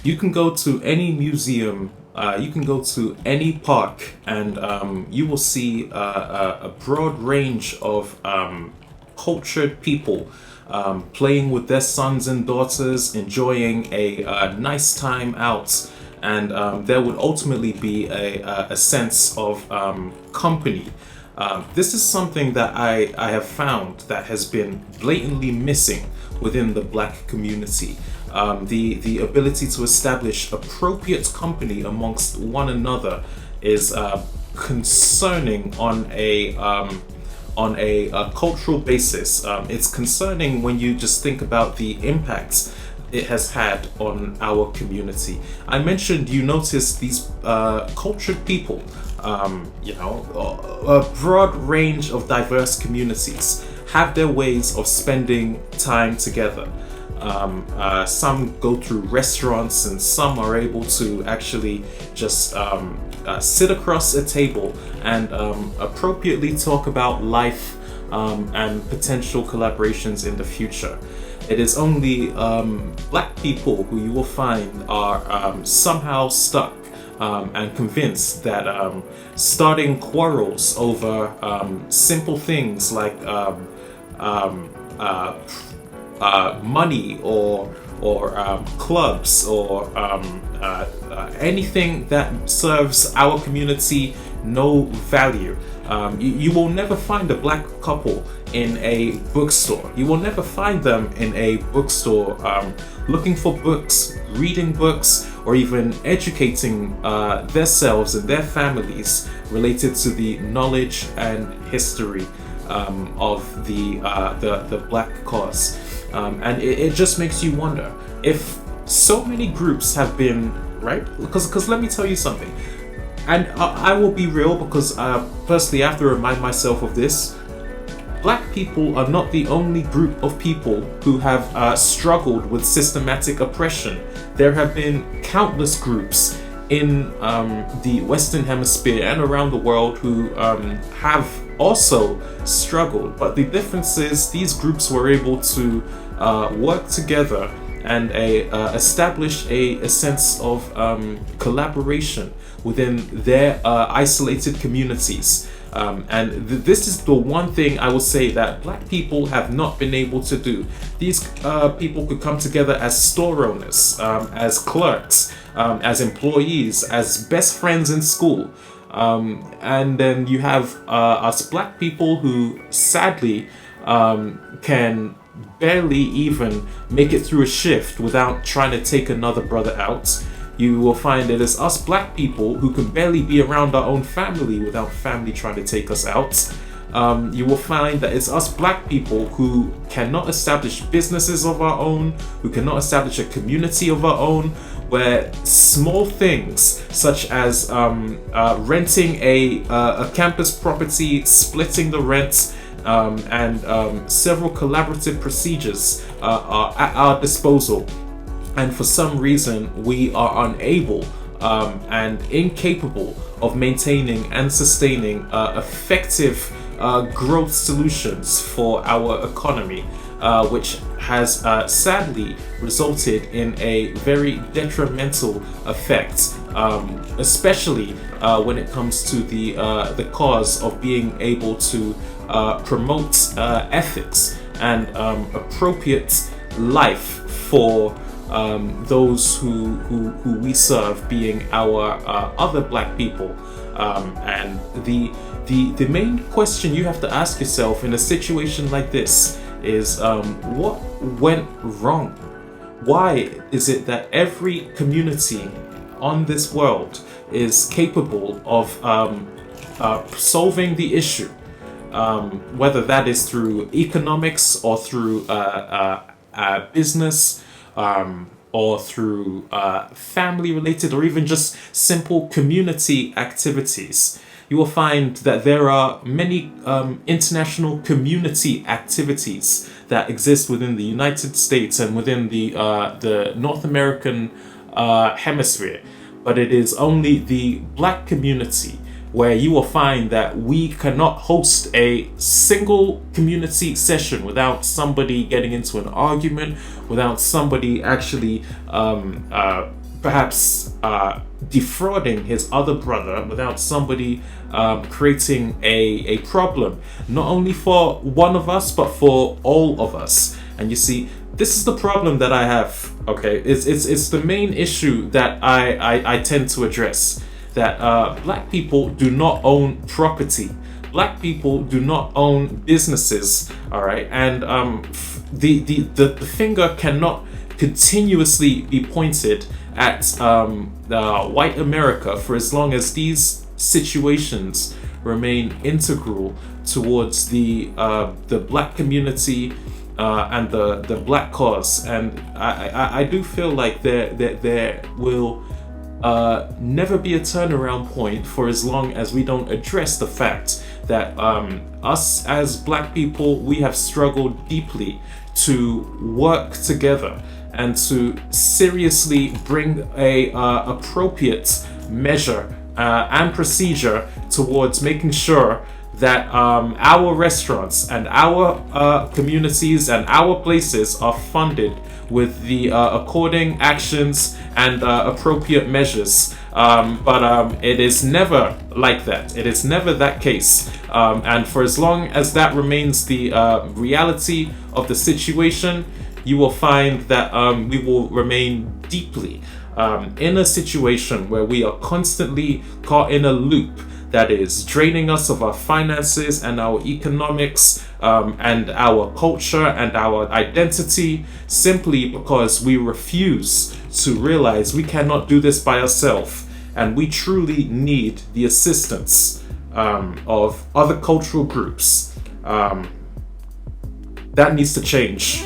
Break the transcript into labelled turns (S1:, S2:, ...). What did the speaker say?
S1: You can go to any museum, you can go to any park, and you will see a broad range of cultured people playing with their sons and daughters, enjoying a nice time out. And there would ultimately be a sense of company. This is something that I have found that has been blatantly missing within the black community. The ability to establish appropriate company amongst one another is concerning on a cultural basis. It's concerning when you just think about the impacts it has had on our community. I mentioned you notice these cultured people, a broad range of diverse communities have their ways of spending time together. Some go through restaurants, and some are able to actually just sit across a table and appropriately talk about life and potential collaborations in the future. It is only black people who you will find are somehow stuck and convinced that starting quarrels over simple things like money or clubs or anything that serves our community no value. You will never find a black couple in a bookstore. You will never find them in a bookstore looking for books, reading books, or even educating themselves and their families related to the knowledge and history of the black cause. And it just makes you wonder if so many groups have been, right? Because let me tell you something. And I will be real, because personally I have to remind myself of this. Black people are not the only group of people who have struggled with systematic oppression. There have been countless groups in the Western Hemisphere and around the world who have also struggled. But the difference is these groups were able to work together and establish a sense of collaboration within their isolated communities. This is the one thing I will say that black people have not been able to do. These people could come together as store owners, as clerks, as employees, as best friends in school. And then you have us black people who sadly can barely even make it through a shift without trying to take another brother out. You will find it is us black people who can barely be around our own family without family trying to take us out. You will find that it's us black people who cannot establish businesses of our own, who cannot establish a community of our own, where small things such as renting a campus property, splitting the rent, and several collaborative procedures are at our disposal. And for some reason, we are unable and incapable of maintaining and sustaining effective growth solutions for our economy, which has sadly resulted in a very detrimental effect, especially when it comes to the cause of being able to promote ethics and appropriate life for those who we serve, being our other black people. And the main question you have to ask yourself in a situation like this is what went wrong? Why is it that every community on this world is capable of solving the issue, whether that is through economics or through business, or through family related, or even just simple community activities? You will find that there are many international community activities that exist within the United States and within the North American hemisphere, but it is only the black community where you will find that we cannot host a single community session without somebody getting into an argument, without somebody actually perhaps defrauding his other brother without somebody creating a problem, not only for one of us, but for all of us. And you see, this is the problem that I have. Okay, it's the main issue that I tend to address. That black people do not own property. Black people do not own businesses. All right, and the finger cannot continuously be pointed at white America for as long as these situations remain integral towards the black community and the black cause. And I do feel like there will never be a turnaround point for as long as we don't address the fact that us as black people, we have struggled deeply to work together and to seriously bring a appropriate measure and procedure towards making sure that our restaurants and our communities and our places are funded with the according actions and appropriate measures. But it is never like that. It is never that case. And for as long as that remains the reality of the situation, you will find that we will remain deeply in a situation where we are constantly caught in a loop that is draining us of our finances and our economics and our culture and our identity, simply because we refuse to realize we cannot do this by ourselves, and we truly need the assistance of other cultural groups. That needs to change.